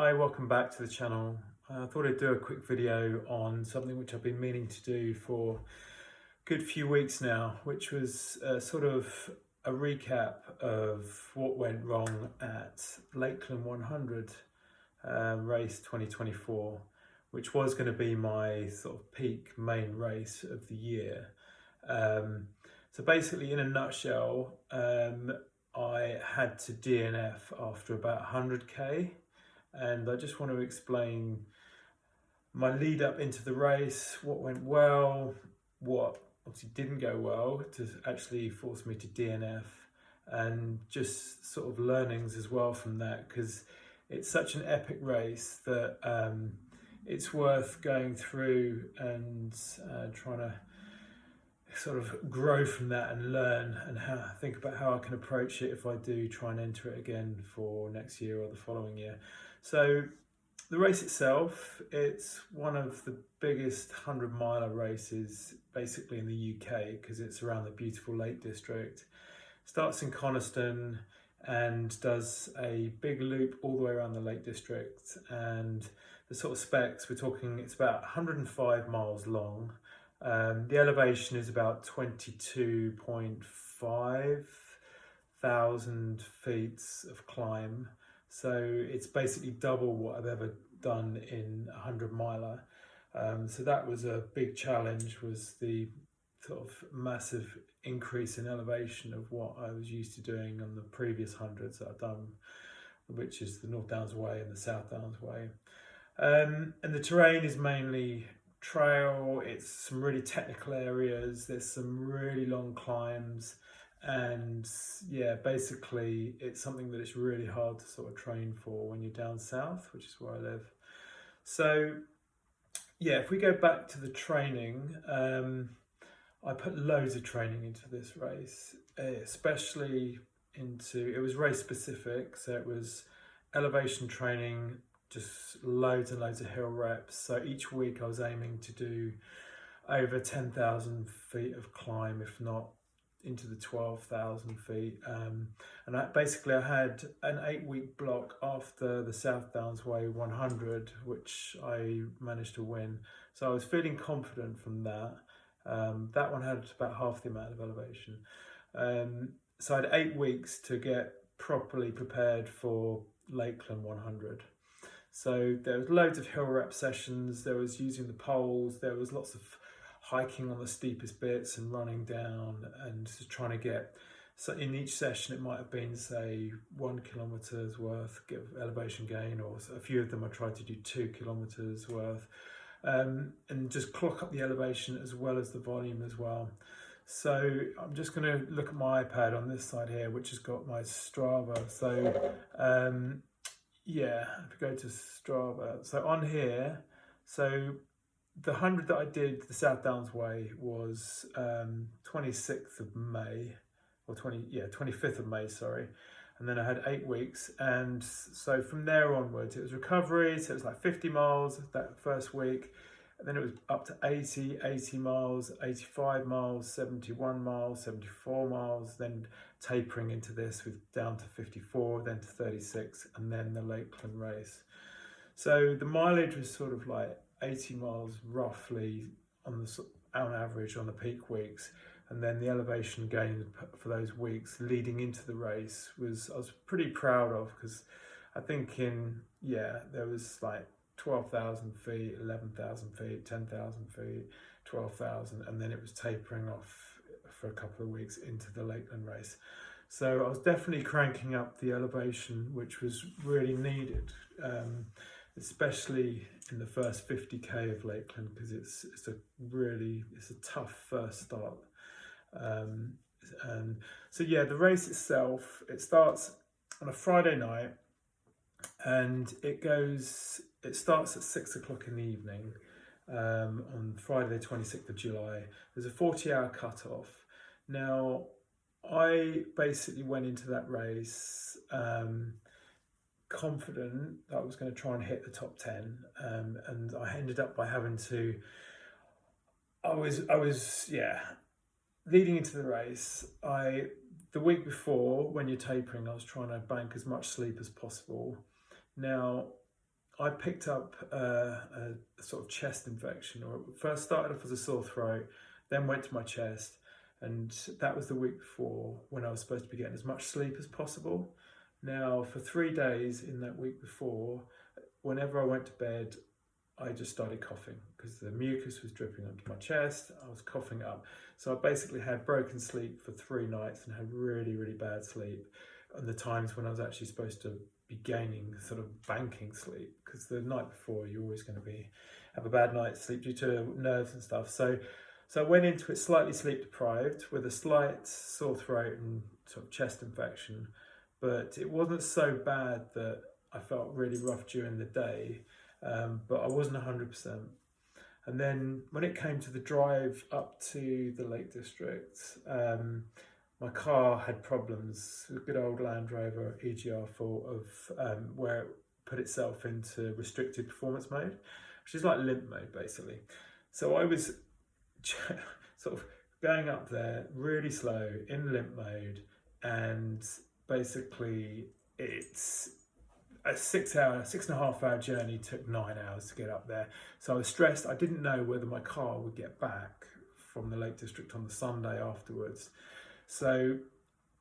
Hi, welcome back to the channel. I thought I'd do a quick video on something which I've been meaning to do for a good few weeks now, which was sort of a recap of what went wrong at Lakeland 100 race 2024, which was going to be my sort of peak main race of the year. So basically, in a nutshell, I had to DNF after about 100k. And I just want to explain my lead up into the race, what went well, what obviously didn't go well to actually force me to DNF, and just sort of learnings as well from that, because it's such an epic race that it's worth going through and trying to sort of grow from that and learn and think about how I can approach it if I do try and enter it again for next year or the following year. So the race itself, it's one of the biggest 100-miler races basically in the UK, because it's around the beautiful Lake District. Starts in Coniston and does a big loop all the way around the Lake District, and the sort of specs, we're talking, it's about 105 miles long. The elevation is about 22.5 thousand feet of climb. So it's basically double what I've ever done in a 100-miler. So that was a big challenge, was the sort of massive increase in elevation of what I was used to doing on the previous hundreds that I've done, which is the North Downs Way and the South Downs Way. And the terrain is mainly trail. It's some really technical areas, there's some really long climbs, and yeah, basically it's something that it's really hard to sort of train for when you're down south, which is where I live. So yeah, if we go back to the training, I put loads of training into this race, especially into, it was race specific, so it was elevation training, just loads and loads of hill reps. So each week I was aiming to do over 10,000 feet of climb, if not into the 12,000 feet. And basically I had an 8-week block after the South Downs Way 100, which I managed to win. So I was feeling confident from that. That one had about half the amount of elevation. So I had 8 weeks to get properly prepared for Lakeland 100. So there was loads of hill rep sessions, there was using the poles, there was lots of hiking on the steepest bits and running down and just trying to get, so in each session it might have been say 1 kilometre's worth of elevation gain, or a few of them I tried to do 2 kilometers worth, and just clock up the elevation as well as the volume as well. So I'm just going to look at my iPad on this side here, which has got my Strava. So yeah, if we go to Strava, so on here, so the 100 that I did the South Downs Way was 26th of May, or 25th of May, sorry. And then I had 8 weeks. And so from there onwards, it was recovery. So it was like 50 miles that first week. And then it was up to 80 miles, 85 miles, 71 miles, 74 miles, then tapering into this with down to 54, then to 36, and then the Lakeland race. So the mileage was sort of like 80 miles roughly on average on the peak weeks, and then the elevation gain for those weeks leading into the race I was pretty proud of, because I think there was like 12,000 feet, 11,000 feet, 10,000 feet, 12,000, and then it was tapering off for a couple of weeks into the Lakeland race. So I was definitely cranking up the elevation, which was really needed, especially in the first 50k of Lakeland, because it's a tough first start. And so yeah, the race itself, it starts on a Friday night, and it starts at 6 o'clock in the evening on Friday the 26th of July. There's a 40-hour cutoff. Now, I basically went into that race confident that I was going to try and hit the top 10, and I ended up by having to, leading into the race, the week before, when you're tapering, I was trying to bank as much sleep as possible. Now, I picked up a sort of chest infection, or it first started off as a sore throat, then went to my chest, and that was the week before when I was supposed to be getting as much sleep as possible. Now, for 3 days in that week before, whenever I went to bed, I just started coughing because the mucus was dripping onto my chest. I was coughing up. So I basically had broken sleep for 3 nights and had really, really bad sleep. And the times when I was actually supposed to be gaining sort of banking sleep, because the night before you're always going to have a bad night's sleep due to nerves and stuff. So I went into it slightly sleep deprived with a slight sore throat and sort of chest infection, but it wasn't so bad that I felt really rough during the day. But I wasn't 100%. And then when it came to the drive up to the Lake District, my car had problems. A good old Land Rover EGR4 where it put itself into restricted performance mode, which is like limp mode basically. So I was sort of going up there really slow in limp mode, and basically it's a 6.5 hour journey, took 9 hours to get up there. So I was stressed. I didn't know whether my car would get back from the Lake District on the Sunday afterwards. So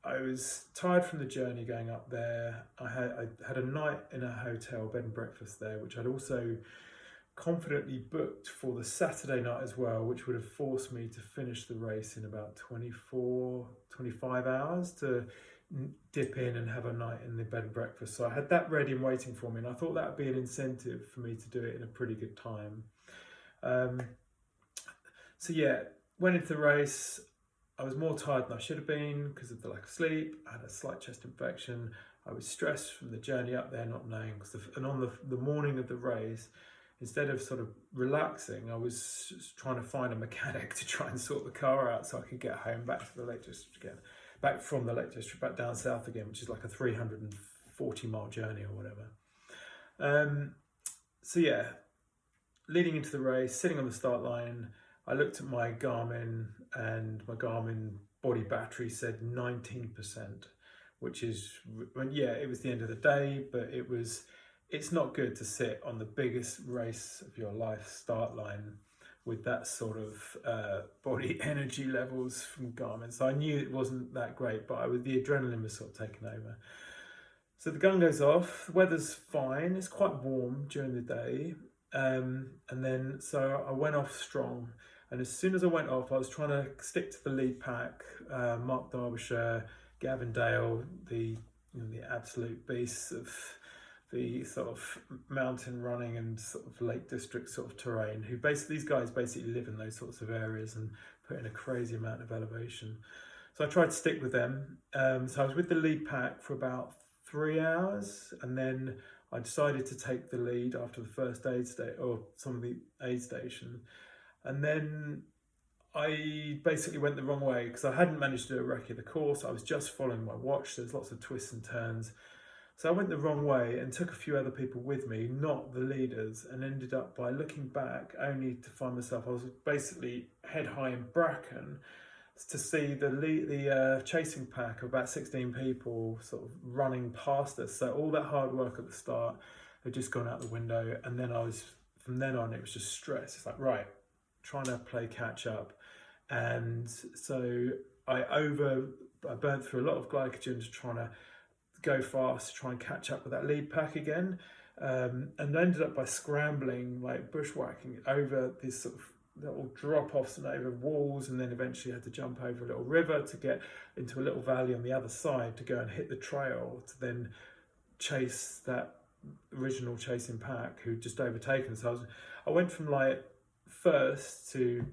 I was tired from the journey going up there. I had a night in a hotel, bed and breakfast there, which I'd also confidently booked for the Saturday night as well, which would have forced me to finish the race in about 25 hours to dip in and have a night in the bed and breakfast. So I had that ready and waiting for me, and I thought that would be an incentive for me to do it in a pretty good time. So yeah, went into the race. I was more tired than I should have been because of the lack of sleep. I had a slight chest infection. I was stressed from the journey up there, not knowing, and on the morning of the race, instead of sort of relaxing, I was just trying to find a mechanic to try and sort the car out so I could get home back to the Lake District again. Back from the Lake District, back down south again, which is like a 340-mile journey or whatever. So yeah, leading into the race, sitting on the start line, I looked at my Garmin, and my Garmin body battery said 19%, which is, yeah, it was the end of the day, but it's not good to sit on the biggest race of your life start line with that sort of body energy levels from Garmin. So I knew it wasn't that great, but the adrenaline was sort of taking over. So the gun goes off, the weather's fine, it's quite warm during the day. And then, so I went off strong. And as soon as I went off, I was trying to stick to the lead pack, Mark Derbyshire, Gavin Dale, the absolute beasts of the sort of mountain running and sort of Lake District sort of terrain, these guys basically live in those sorts of areas and put in a crazy amount of elevation. So I tried to stick with them. So I was with the lead pack for about 3 hours, and then I decided to take the lead after the first some of the aid station. And then I basically went the wrong way because I hadn't managed to do a recce of the course. I was just following my watch. There's lots of twists and turns. So I went the wrong way and took a few other people with me, not the leaders, and ended up by looking back only to find myself, I was basically head high in bracken to see the chasing pack of about 16 people sort of running past us. So all that hard work at the start had just gone out the window. And then from then on, it was just stress. It's like, right, trying to play catch up. And so I burnt through a lot of glycogen to trying to go fast to try and catch up with that lead pack again, and ended up by scrambling, like bushwhacking over these sort of little drop-offs and over walls, and then eventually had to jump over a little river to get into a little valley on the other side to go and hit the trail to then chase that original chasing pack who'd just overtaken. So I went from like first to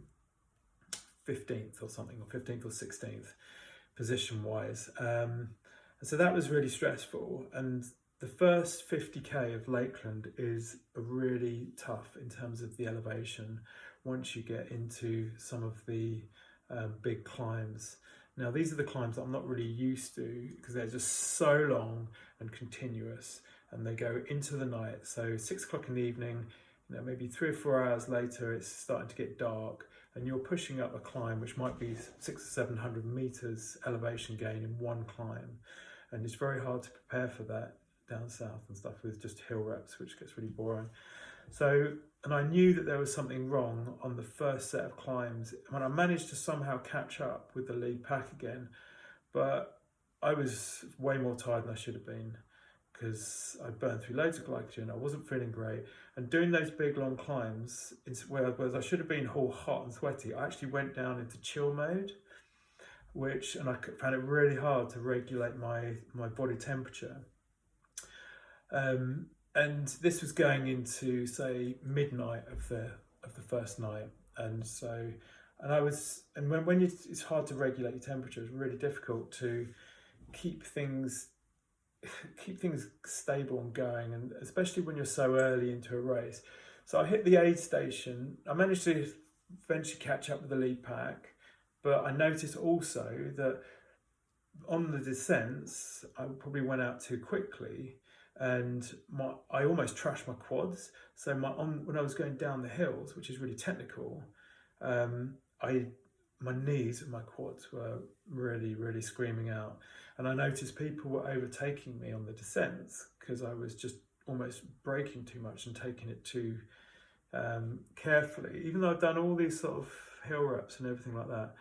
15th or something, or 15th or 16th position wise. So that was really stressful, and the first 50k of Lakeland is really tough in terms of the elevation once you get into some of the big climbs. Now these are the climbs that I'm not really used to because they're just so long and continuous, and they go into the night. So 6 o'clock in the evening, maybe 3 or 4 hours later, it's starting to get dark, and you're pushing up a climb which might be 600 or 700 meters elevation gain in one climb. And it's very hard to prepare for that. down south and stuff with just hill reps, which gets really boring. So, and I knew that there was something wrong on the first set of climbs when I managed to somehow catch up with the lead pack again, but I was way more tired than I should have been because I burned through loads of glycogen. I wasn't feeling great, and doing those big long climbs, whereas I should have been all hot and sweaty, I actually went down into chill mode, and I found it really hard to regulate my body temperature. And this was going into, say, midnight of the first night, and when it's hard to regulate your temperature, it's really difficult to keep things stable and going, and especially when you're so early into a race. So I hit the aid station. I managed to eventually catch up with the lead pack, but I noticed also that on the descents I probably went out too quickly, and I almost trashed my quads. So when I was going down the hills, which is really technical, my knees and my quads were really, really screaming out. And I noticed people were overtaking me on the descents because I was just almost braking too much and taking it too carefully. Even though I've done all these sort of hill reps and everything like that,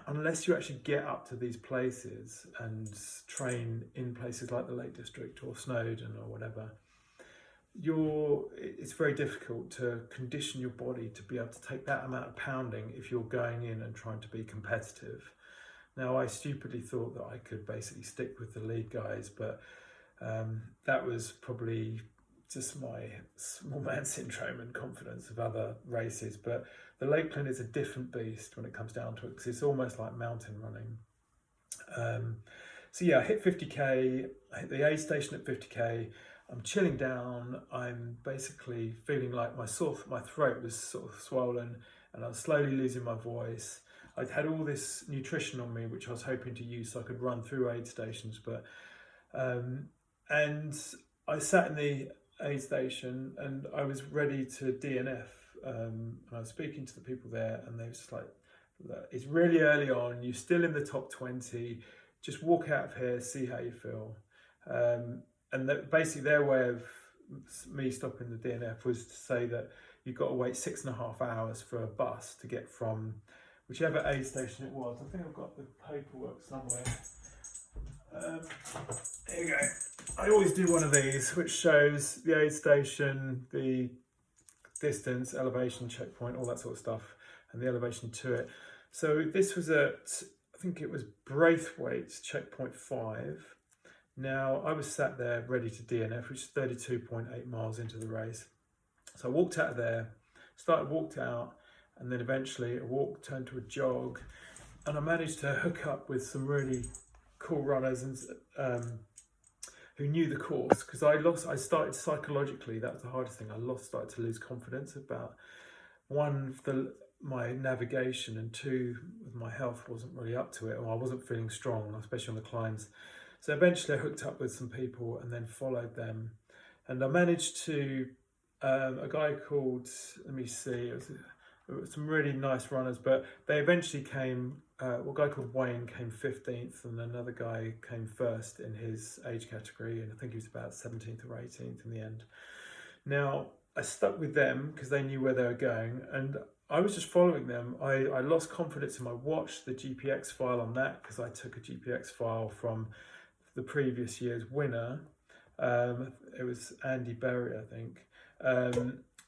unless you actually get up to these places and train in places like the Lake District or Snowdon or whatever, it's very difficult to condition your body to be able to take that amount of pounding if you're going in and trying to be competitive. Now, I stupidly thought that I could basically stick with the lead guys, but that was probably just my small man syndrome and confidence of other races. But the Lakeland is a different beast when it comes down to it, because it's almost like mountain running. So yeah, I hit 50k, I hit the aid station at 50k, I'm chilling down, I'm basically feeling like my throat was sort of swollen, and I was slowly losing my voice. I'd had all this nutrition on me, which I was hoping to use so I could run through aid stations, but and I sat in the aid station and I was ready to DNF. And I was speaking to the people there, and they were just like, it's really early on, you're still in the top 20, just walk out of here, see how you feel. And basically their way of me stopping the DNF was to say that you've got to wait 6.5 hours for a bus to get from whichever aid station it was. I think I've got the paperwork somewhere. There you go. I always do one of these, which shows the aid station, the distance, elevation, checkpoint, all that sort of stuff, and the elevation to it. So this was at, I think it was Braithwaite's checkpoint 5. Now, I was sat there ready to DNF, which is 32.8 miles into the race. So I walked out of there, walked out, and then eventually a walk turned to a jog, and I managed to hook up with some really cool runners and who knew the course, because I started psychologically, that was the hardest thing. Started to lose confidence about my navigation, and two, my health wasn't really up to it, or I wasn't feeling strong, especially on the climbs. So eventually I hooked up with some people and then followed them, and I managed to, a guy called, let me see, it was some really nice runners, but they eventually came, a guy called Wayne came 15th, and another guy came first in his age category, and I think he was about 17th or 18th in the end. Now, I stuck with them because they knew where they were going, and I was just following them. I lost confidence in my watch, the GPX file on that, because I took a GPX file from the previous year's winner. It was Andy Berry, I think,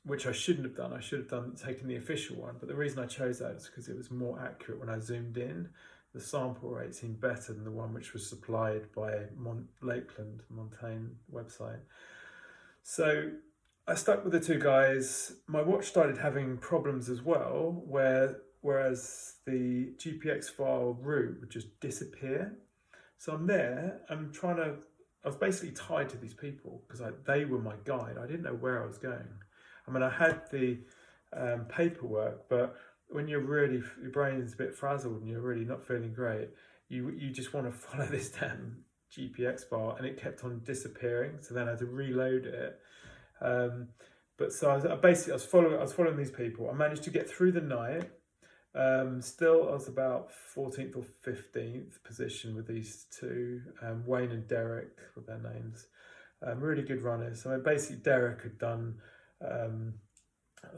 which I shouldn't have done. I should have taken the official one, but the reason I chose that is because it was more accurate when I zoomed in. The sample rate seemed better than the one which was supplied by Lakeland Montaigne website. So I stuck with the two guys. My watch started having problems as well, whereas the GPX file route would just disappear. So I'm there, I was basically tied to these people because they were my guide. I didn't know where I was going. I mean, I had the paperwork, but when your brain's a bit frazzled and you're really not feeling great, you just want to follow this damn GPX file, and it kept on disappearing. So then I had to reload it. But so I was following these people. I managed to get through the night, Still, I was about 14th or 15th position with these two, Wayne and Derek were their names. Really good runners. I mean, basically, Derek had done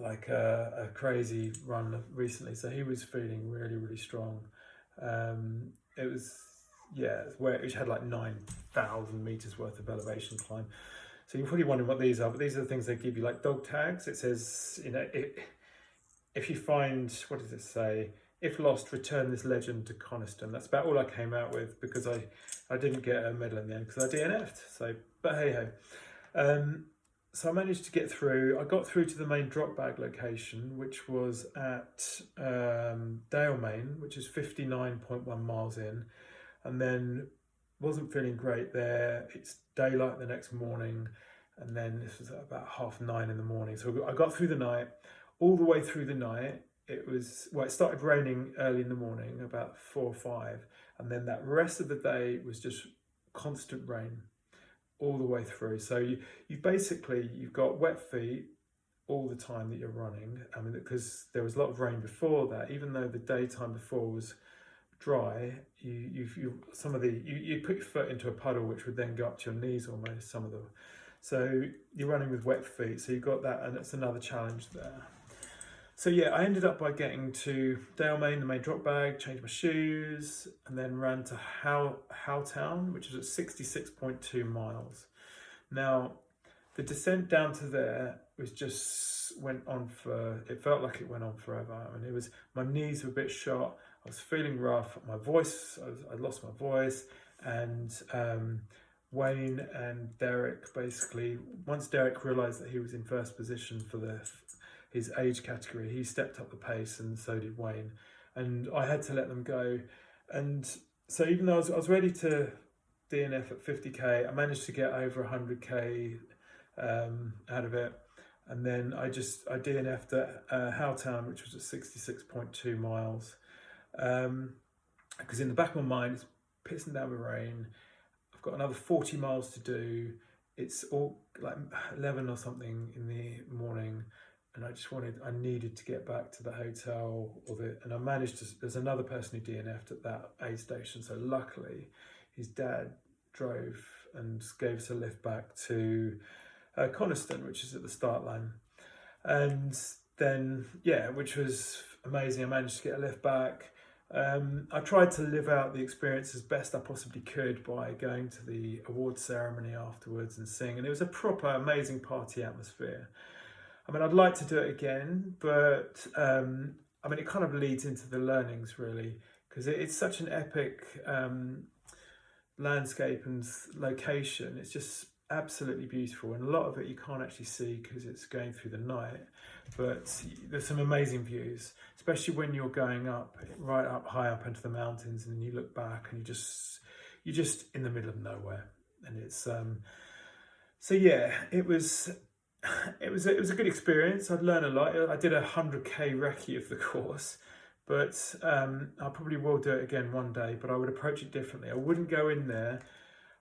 like a crazy run recently, so he was feeling really, really strong. It was, yeah, which had like 9,000 meters worth of elevation climb. So you're probably wondering what these are, but these are the things they give you, like dog tags. It says, if you find, what does it say? If lost, return this legend to Coniston. That's about all I came out with, because I didn't get a medal in the end because I DNF'd. So, but hey ho. So I managed to get through. I got through to the main drop bag location, which was at Dale, Maine, which is 59.1 miles in, and then wasn't feeling great there. It's daylight the next morning, and then this was at about 9:30 in the morning. So I got through the night. All the way through the night, it started raining early in the morning, about 4 or 5, and then that rest of the day was just constant rain all the way through. So you've got wet feet all the time that you're running. I mean, because there was a lot of rain before that, even though the daytime before was dry, you put your foot into a puddle, which would then go up to your knees almost, so you're running with wet feet, so you've got that, and it's another challenge there. So yeah, I ended up by getting to Dale, Maine, the main drop bag, changed my shoes, and then ran to Howtown, which is at 66.2 miles. Now, the descent down to there it felt like it went on forever. I mean, my knees were a bit shot, I was feeling rough, I lost my voice, and Wayne and Derek, basically, once Derek realised that he was in first position for his age category, he stepped up the pace, and so did Wayne, and I had to let them go. And so even though I was ready to DNF at 50k, I managed to get over 100k out of it, and then I DNF'd at Howtown, which was at 66.2 miles, because in the back of my mind it's pissing down with rain, I've got another 40 miles to do, it's all like 11 or something in the morning, and I needed to get back to the hotel, and I managed to. There's another person who DNF'd at that aid station, so luckily his dad drove and gave us a lift back to Coniston, which is at the start line, and then which was amazing. I managed to get a lift back. I tried to live out the experience as best I possibly could by going to the awards ceremony afterwards and sing, and it was a proper amazing party atmosphere. I mean, I'd like to do it again, but I mean, it kind of leads into the learnings, really, because it's such an epic landscape and location. It's just absolutely beautiful, and a lot of it you can't actually see because it's going through the night, but there's some amazing views, especially when you're going right up high up into the mountains, and you look back and you're just in the middle of nowhere, and it's so yeah, it was a good experience. I'd learned a lot. I did 100k recce of the course, but I probably will do it again one day, but I would approach it differently. I wouldn't go in there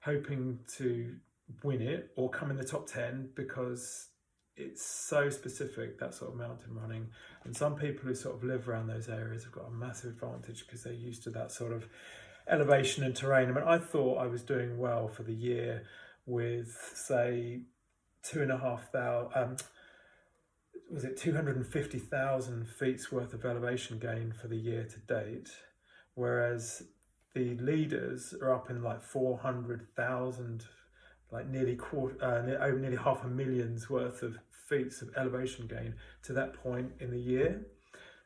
hoping to win it or come in the top 10, because it's so specific, that sort of mountain running, and some people who sort of live around those areas have got a massive advantage because they're used to that sort of elevation and terrain. I mean, I thought I was doing well for the year with, say, 250,000 feet's worth of elevation gain for the year to date, whereas the leaders are up in like 400,000, like nearly 500,000's worth of feet of elevation gain to that point in the year.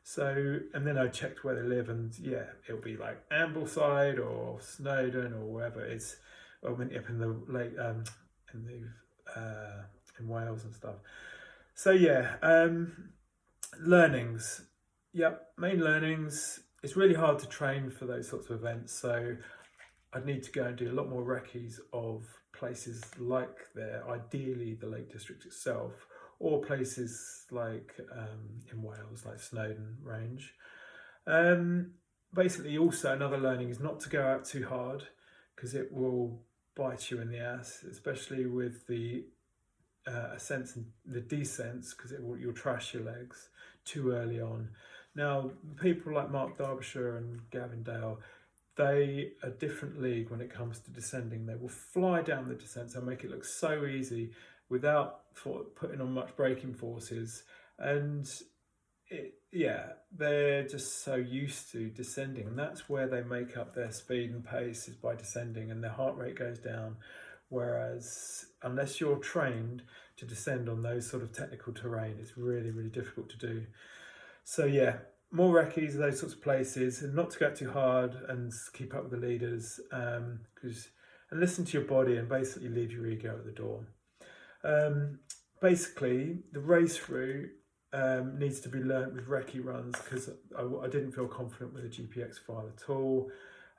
So, and then I checked where they live, and yeah, it'll be like Ambleside or Snowdon or wherever. It's up in the lake, in Wales and stuff. So yeah, learnings. Yep, main learnings. It's really hard to train for those sorts of events, so I'd need to go and do a lot more recce's of places like there, ideally the Lake District itself, or places like in Wales, like Snowdon Range. Basically, also another learning is not to go out too hard, because it will bite you in the ass, especially with the ascents and the descents, because you'll trash your legs too early on. Now, people like Mark Derbyshire and Gavin Dale, they are a different league when it comes to descending. They will fly down the descents and make it look so easy without putting on much braking forces. And they're just so used to descending, and that's where they make up their speed and pace, is by descending, and their heart rate goes down. Whereas unless you're trained to descend on those sort of technical terrain, it's really, really difficult to do. So yeah, more recce's, those sorts of places, and not to go too hard and keep up with the leaders, and listen to your body and basically leave your ego at the door. Basically, the race route needs to be learnt with recce runs, because I didn't feel confident with the GPX file at all.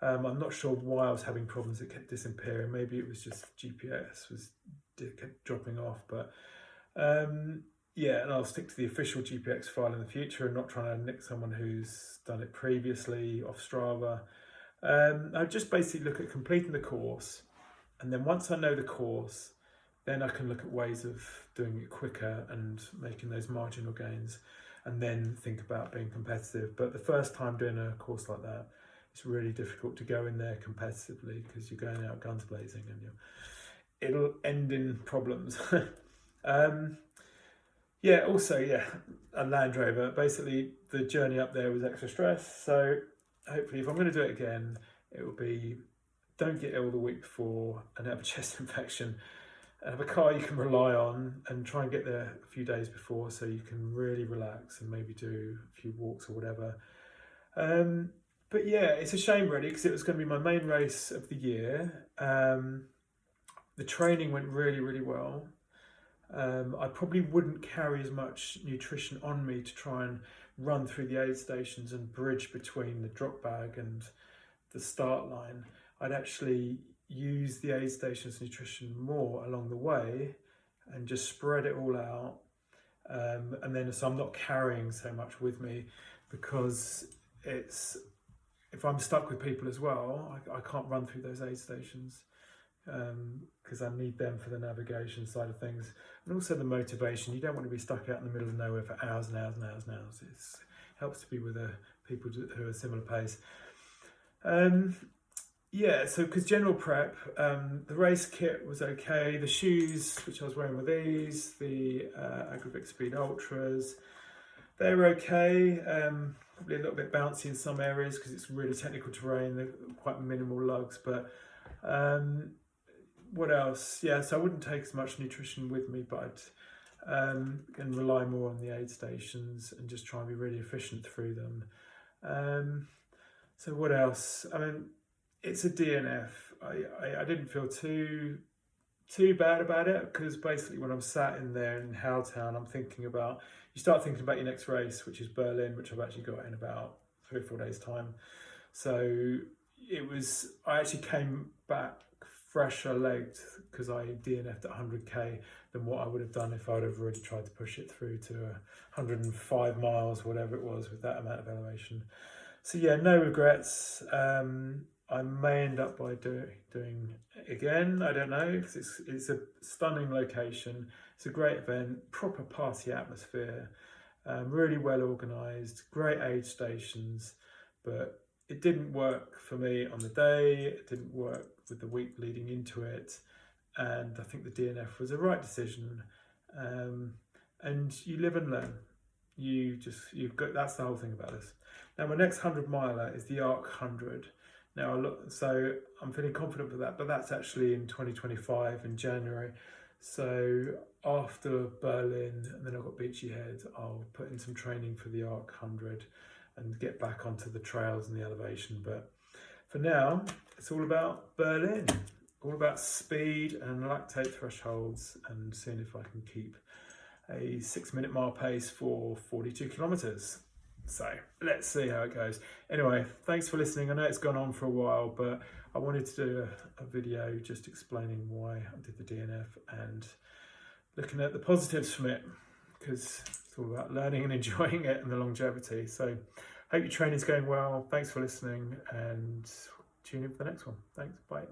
I'm not sure why I was having problems. It kept disappearing. Maybe it was just GPS kept dropping off. But yeah, and I'll stick to the official GPX file in the future and not trying to nick someone who's done it previously off Strava. I just basically look at completing the course, and then once I know the course, then I can look at ways of doing it quicker and making those marginal gains, and then think about being competitive. But the first time doing a course like that, it's really difficult to go in there competitively, because you're going out guns blazing and it'll end in problems. A Land Rover. Basically, the journey up there was extra stress. So hopefully, if I'm going to do it again, it will be, don't get ill the week before and have a chest infection. Have a car you can rely on, and try and get there a few days before so you can really relax and maybe do a few walks or whatever. But yeah, it's a shame really, because it was going to be my main race of the year. The training went really, really well. I probably wouldn't carry as much nutrition on me to try and run through the aid stations and bridge between the drop bag and the start line. I'd actually use the aid stations nutrition more along the way and just spread it all out. And then so I'm not carrying so much with me, because if I'm stuck with people as well, I can't run through those aid stations, because I need them for the navigation side of things, and also the motivation. You don't want to be stuck out in the middle of nowhere for hours and hours and hours and hours. It helps to be with people who are similar pace. So because general prep, the race kit was okay. The shoes, which I was wearing, were these, the Agravic Speed Ultras. They were okay. Probably a little bit bouncy in some areas because it's really technical terrain. They're quite minimal lugs, but what else? Yeah, so I wouldn't take as much nutrition with me, but and rely more on the aid stations and just try and be really efficient through them. So what else? I mean, it's a DNF. I didn't feel too bad about it, because basically when I'm sat in there in Howtown, you start thinking about your next race, which is Berlin, which I've actually got in about 3 or 4 days time. So I actually came back fresher legged, because I DNF'd at 100k than what I would have done if I'd have really tried to push it through to 105 miles, whatever it was, with that amount of elevation. So yeah, no regrets. I may end up by doing it again. I don't know, because it's a stunning location. It's a great event, proper party atmosphere, really well organised, great aid stations. But it didn't work for me on the day. It didn't work with the week leading into it, and I think the DNF was the right decision. And you live and learn. That's the whole thing about this. Now, my next 100 miler is the Arc 100. Now, so I'm feeling confident for that, but that's actually in 2025 in January. So after Berlin, and then I've got Beachy Head, I'll put in some training for the Arc 100 and get back onto the trails and the elevation. But for now, it's all about Berlin, all about speed and lactate thresholds, and seeing if I can keep a 6-minute mile pace for 42 kilometers. So let's see how it goes. Anyway, thanks for listening. I know it's gone on for a while, but I wanted to do a video just explaining why I did the DNF and looking at the positives from it, because it's all about learning and enjoying it and the longevity. So hope your training's going well. Thanks for listening, and tune in for the next one. Thanks, bye.